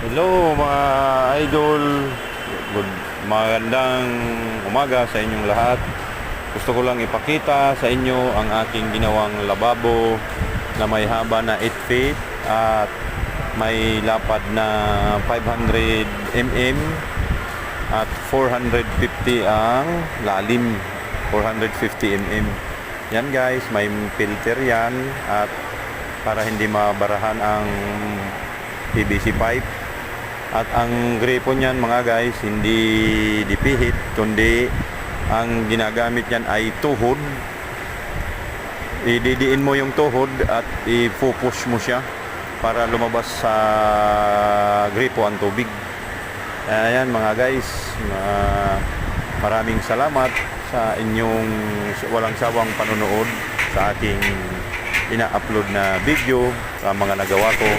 Hello mga idol, magandang umaga sa inyong lahat. Gusto ko lang ipakita sa inyo ang aking ginawang lababo na may haba na 8 feet at may lapad na 500 mm at 450 ang lalim, 450 mm. Yan guys, may filter yan at para hindi mabarahan ang PVC pipe. At ang gripo niyan mga guys, hindi dipihit, kundi ang ginagamit niyan ay tuhod. Ididiin mo yung tuhod at ipupush mo siya para lumabas sa gripo ang tubig. Ayan mga guys, maraming salamat sa inyong walang sawang panonood sa aking ina-upload na video, sa mga nagawa ko.